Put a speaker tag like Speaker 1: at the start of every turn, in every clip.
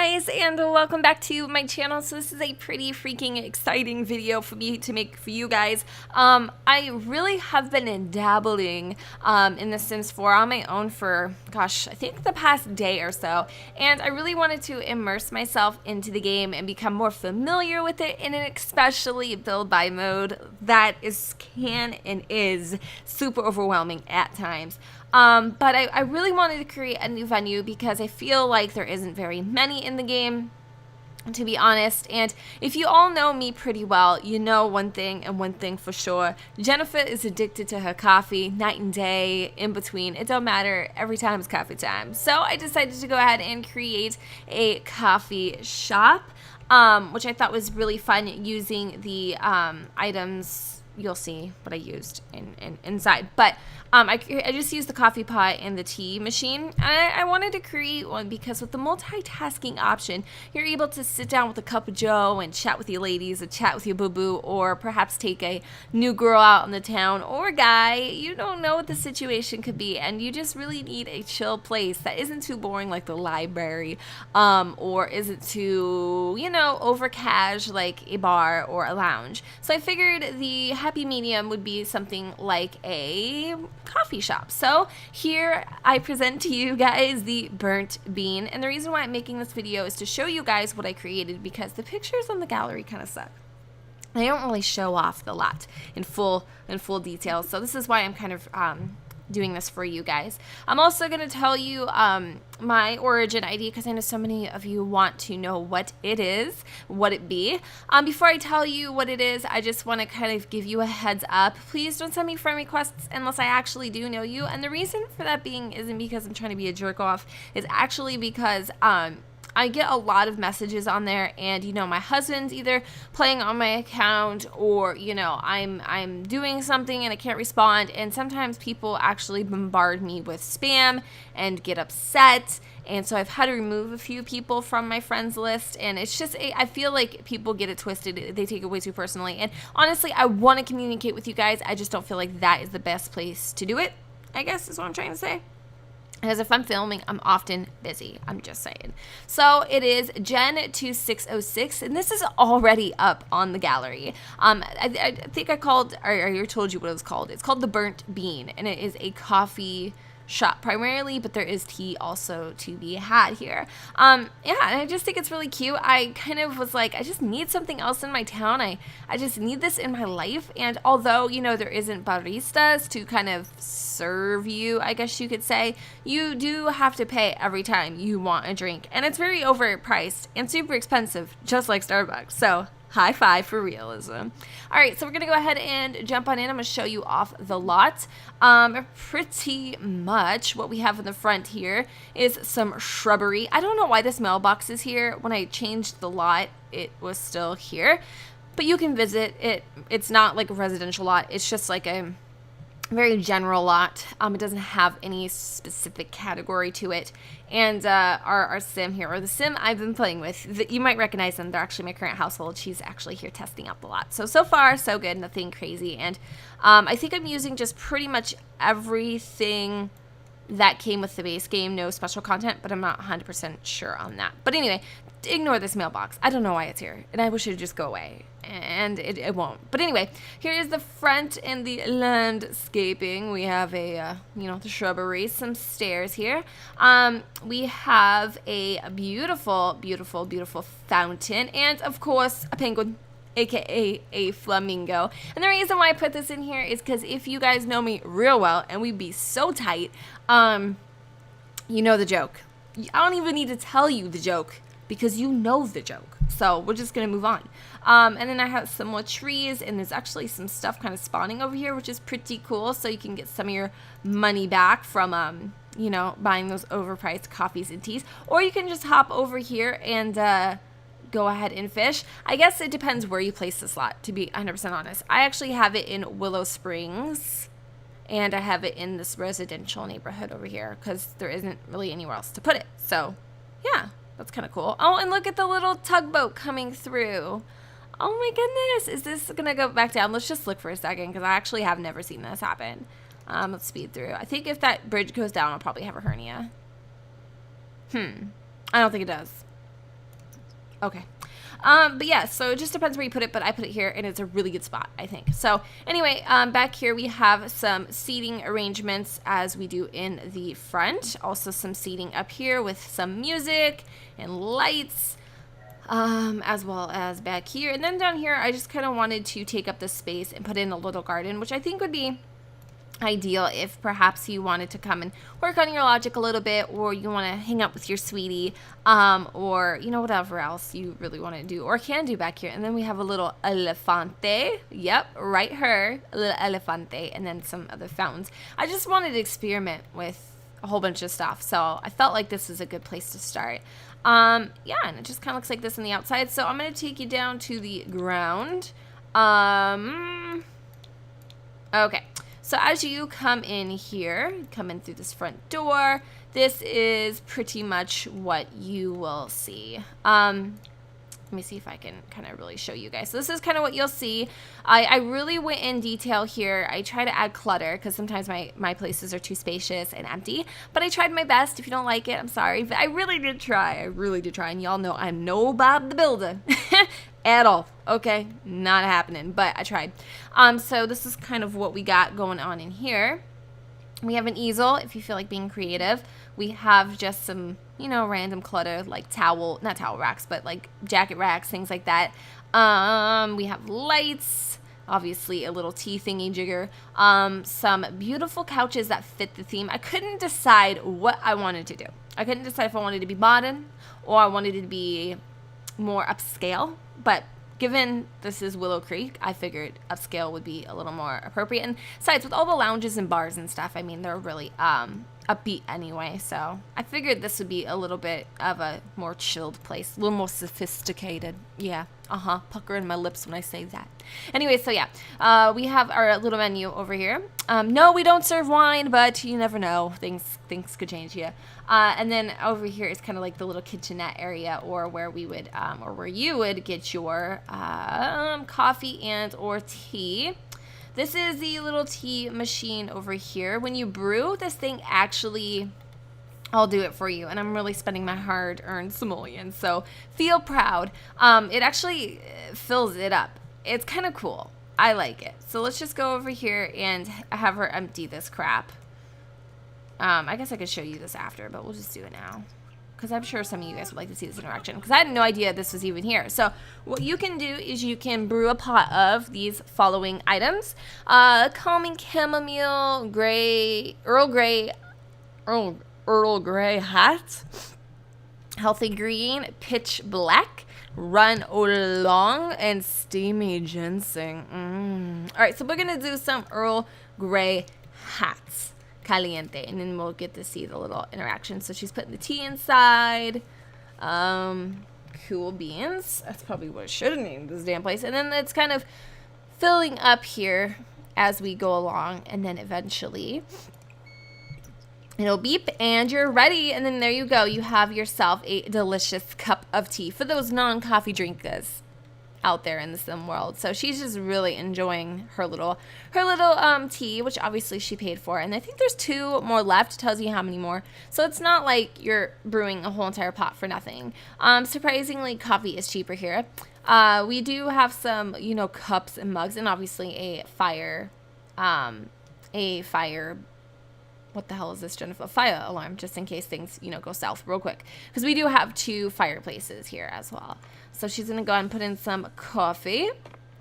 Speaker 1: guys, and welcome back to my channel. So this is a pretty freaking exciting video for me to make for you guys. I really have been dabbling in The Sims 4 on my own for, gosh, I think the past day or so, and I really wanted to immerse myself into the game and become more familiar with it, and especially build by mode that can and is super overwhelming at times. But I really wanted to create a new venue because I feel like there isn't very many in the game, to be honest. And if you all know me pretty well, you know one thing and one thing for sure. Jennifer is addicted to her coffee, night and day, in between. It don't matter. Every time it's coffee time. So I decided to go ahead and create a coffee shop, which I thought was really fun using the items. You'll see what I used inside. But I just used the coffee pot and the tea machine. And I wanted to create one because with the multitasking option, you're able to sit down with a cup of joe and chat with your ladies, or chat with your boo-boo, or perhaps take a new girl out in the town, or guy. You don't know what the situation could be, and you just really need a chill place that isn't too boring like the library, or isn't too, over cash like a bar or a lounge. So I figured the happy medium would be something like a coffee shop. So here I present to you guys the burnt bean, and the reason why I'm making this video is to show you guys what I created, because the pictures on the gallery kind of suck. They don't really show off the lot in full detail, so this is why I'm kind of doing this for you guys. I'm also going to tell you my origin ID, because I know so many of you want to know what it is, what it be. Before I tell you what it is, I just want to kind of give you a heads up. Please don't send me friend requests unless I actually do know you. And the reason for that being isn't because I'm trying to be a jerk off. It's actually because I get a lot of messages on there, and my husband's either playing on my account, or I'm doing something and I can't respond, and sometimes people actually bombard me with spam and get upset, and so I've had to remove a few people from my friends list, and it's just I feel like people get it twisted. They take it way too personally, and honestly, I want to communicate with you guys. I just don't feel like that is the best place to do it, I guess is what I'm trying to say. Because if I'm filming, I'm often busy. I'm just saying. So it is Jen2606, and this is already up on the gallery. I think I called, or I told you what it was called. It's called the Burnt Bean, and it is a coffee shop primarily, but there is tea also to be had here. Yeah, and I just think it's really cute. I kind of was like, I just need something else in my town. I just need this in my life. And although, there isn't baristas to kind of serve you, I guess you could say, you do have to pay every time you want a drink. And it's very overpriced and super expensive, just like Starbucks. So high five for realism. All right, so we're going to go ahead and jump on in. I'm going to show you off the lot. Pretty much what we have in the front here is some shrubbery. I don't know why this mailbox is here. When I changed the lot, it was still here. But you can visit it. It's not like a residential lot. It's just like a very general lot. It doesn't have any specific category to it. And our sim here, or the sim I've been playing with, you might recognize them. They're actually my current household. She's actually here testing out the lot. So far, so good. Nothing crazy. And I think I'm using just pretty much everything that came with the base game. No special content, but I'm not 100% sure on that. But anyway, ignore this mailbox. I don't know why it's here, and I wish it would just go away, and it won't. But anyway, here is the front and the landscaping. We have a the shrubbery, some stairs here. We have a beautiful fountain, and of course a penguin, aka a flamingo. And the reason why I put this in here is because if you guys know me real well, and we'd be so tight, you know the joke. I don't even need to tell you the joke, because you know the joke. So we're just gonna move on. And then I have some more trees, and there's actually some stuff kind of spawning over here, which is pretty cool. So you can get some of your money back from buying those overpriced coffees and teas, or you can just hop over here and go ahead and fish. I guess it depends where you place this lot, to be 100% honest. I actually have it in Willow Springs, and I have it in this residential neighborhood over here because there isn't really anywhere else to put it. So yeah, that's kind of cool. Oh, and look at the little tugboat coming through. Oh my goodness, is this gonna go back down? Let's just look for a second, because I actually have never seen this happen. Let's speed through. I think if that bridge goes down, I'll probably have a hernia. I don't think it does. Okay. But yeah, so it just depends where you put it, but I put it here, and it's a really good spot, I think. So anyway, back here we have some seating arrangements as we do in the front. Also some seating up here with some music and lights, as well as back here. And then down here, I just kind of wanted to take up this space and put in a little garden, which I think would be ideal if perhaps you wanted to come and work on your logic a little bit, or you want to hang out with your sweetie, or you know, whatever else you really want to do or can do back here. And then we have a little elefante. Yep, right, her, a little elefante, and then some other fountains. I just wanted to experiment with a whole bunch of stuff, so I felt like this was a good place to start. Yeah, and it just kind of looks like this on the outside. So I'm going to take you down to the ground. Okay. So as you come in here, come in through this front door, this is pretty much what you will see. Let me see if I can kind of really show you guys. So this is kind of what you'll see. I really went in detail here. I try to add clutter because sometimes my places are too spacious and empty. But I tried my best. If you don't like it, I'm sorry. But I really did try. I really did try. And y'all know I'm no Bob the Builder. At all. Okay, not happening, but I tried. So this is kind of what we got going on in here. We have an easel if you feel like being creative. We have just some, you know, random clutter like not towel racks, but like jacket racks, things like that. We have lights, obviously a little tea thingy jigger, some beautiful couches that fit the theme. I couldn't decide what I wanted to do. I couldn't decide if I wanted to be modern or I wanted it to be more upscale, but given this is Willow Creek, I figured upscale would be a little more appropriate. And besides, with all the lounges and bars and stuff, I mean, they're really upbeat anyway, so I figured this would be a little bit of a more chilled place, a little more sophisticated. Yeah, puckering my lips when I say that. Anyway, so yeah, we have our little menu over here. No, we don't serve wine, but you never know, things could change. Yeah. And then over here is kind of like the little kitchenette area, or where we would or where you would get your coffee and or tea. This is the little tea machine over here. When you brew, this thing actually, I'll do it for you, and I'm really spending my hard-earned simoleons, so feel proud. It actually fills it up. It's kind of cool. I like it. So let's just go over here and have her empty this crap. I guess I could show you this after, but we'll just do it now, because I'm sure some of you guys would like to see this interaction, because I had no idea this was even here. So what you can do is you can brew a pot of these following items: calming chamomile, Earl Grey hot, healthy green, pitch black, run oolong, and steamy ginseng. All right, so we're gonna do some Earl Grey hats. Caliente, and then we'll get to see the little interaction. So she's putting the tea inside. Cool beans. That's probably what I should have named this damn place. And then it's kind of filling up here as we go along, and then eventually it'll beep and you're ready. And then there you go. You have yourself a delicious cup of tea for those non-coffee drinkers out there in the sim world. So she's just really enjoying her little tea, which obviously she paid for, and I think there's 2 more left. It tells you how many more, so it's not like you're brewing a whole entire pot for nothing. Surprisingly, coffee is cheaper here. We do have some, you know, cups and mugs, and obviously a fire what the hell is this, Jennifer? Fire alarm, just in case things, you know, go south real quick, because we do have 2 fireplaces here as well. So she's going to go ahead and put in some coffee.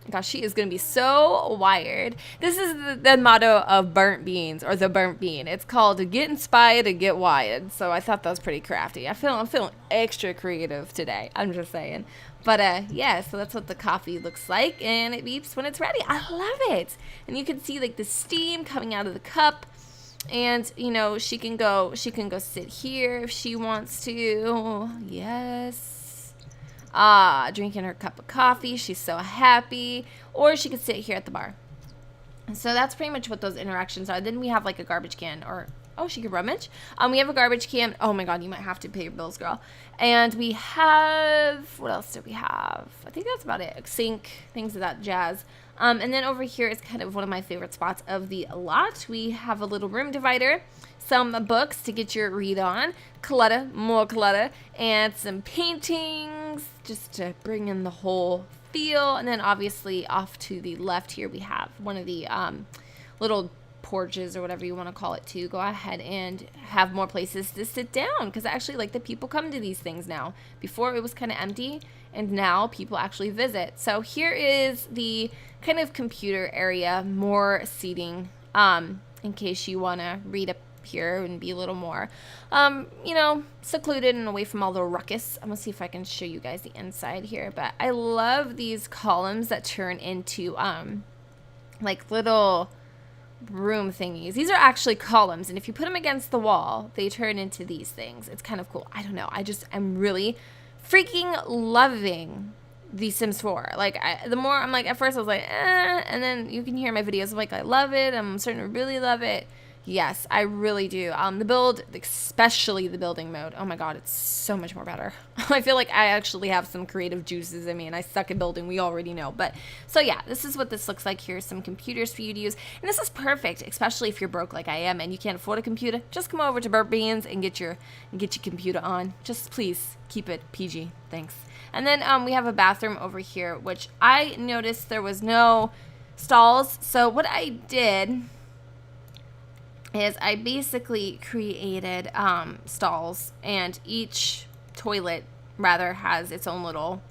Speaker 1: Gosh, she is going to be so wired. This is the motto of Burnt Beans, or the Burnt Bean. It's called Get Inspired to Get Wired. So I thought that was pretty crafty. I'm feeling extra creative today. I'm just saying. But yeah, so that's what the coffee looks like, and it beeps when it's ready. I love it. And you can see like the steam coming out of the cup. And, you know, she can go sit here if she wants to. Yes. Drinking her cup of coffee. She's so happy. Or she could sit here at the bar. So that's pretty much what those interactions are. Then we have like a garbage can, or, oh, she could rummage. We have a garbage can. Oh my God, you might have to pay your bills, girl. And we have, what else do we have? I think that's about it. Sink, things of that jazz. And then over here is kind of one of my favorite spots of the lot. We have a little room divider, some books to get your read on, clutter, more clutter, and some paintings. things just to bring in the whole feel. And then obviously off to the left here, we have one of the little porches or whatever you want to call it to go ahead and have more places to sit down, because actually like the people come to these things now. Before it was kind of empty, and now people actually visit. So here is the kind of computer area, more seating in case you want to read up here and be a little more you know, secluded and away from all the ruckus. I'm gonna see if I can show you guys the inside here, but I love these columns that turn into like little room thingies. These are actually columns, and if you put them against the wall, they turn into these things. It's kind of cool. I don't know. I'm really freaking loving The Sims 4. Like, the more I'm like, at first I was like, and then you can hear my videos. I'm like, I love it. I'm starting to really love it. Yes, I really do. The build, especially the building mode, oh my god, it's so much more better. I feel like I actually have some creative juices in me, and I suck at building, we already know. But, so yeah, this is what this looks like. Here's some computers for you to use. And this is perfect, especially if you're broke like I am and you can't afford a computer. Just come over to Burp Beans and get your computer on. Just please keep it PG. Thanks. And then we have a bathroom over here, which I noticed there was no stalls. So what I did is I basically created stalls, and each toilet rather has its own little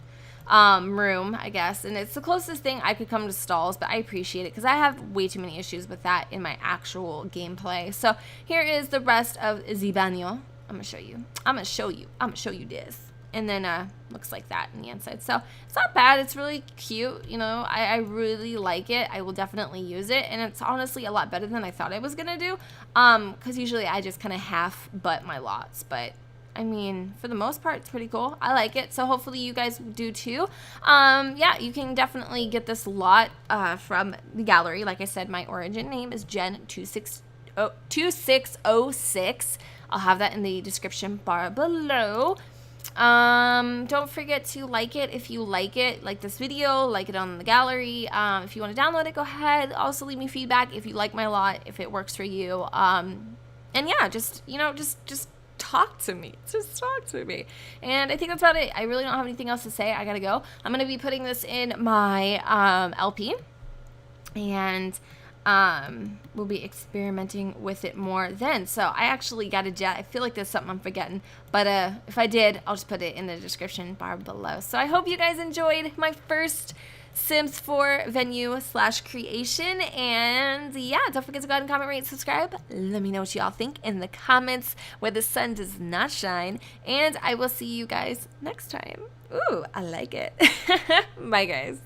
Speaker 1: room, I guess, and it's the closest thing I could come to stalls, but I appreciate it because I have way too many issues with that in my actual gameplay. So here is the rest of the baño. I'm gonna show you this. And then looks like that in the inside. So it's not bad. It's really cute. You know, I really like it. I will definitely use it. And it's honestly a lot better than I thought I was going to do. Because usually I just kind of half butt my lots. But, I mean, for the most part, it's pretty cool. I like it. So hopefully you guys do too. Yeah, you can definitely get this lot from the gallery. Like I said, my origin name is Jen2606. I'll have that in the description bar below. Don't forget to like it if you like this video, like it on the gallery. If you want to download it, go ahead. Also leave me feedback if you like my lot, if it works for you. And yeah, just talk to me. Just talk to me. And I think that's about it. I really don't have anything else to say. I gotta go. I'm gonna be putting this in my LP, and we'll be experimenting with it more then. So I actually got a jet. I feel like there's something I'm forgetting, but if I did, I'll just put it in the description bar below. So I hope you guys enjoyed my first Sims 4 venue / creation, and yeah, don't forget to go ahead and comment, rate, and subscribe. Let me know what y'all think in the comments where the sun does not shine, and I will see you guys next time. Ooh, I like it. Bye guys.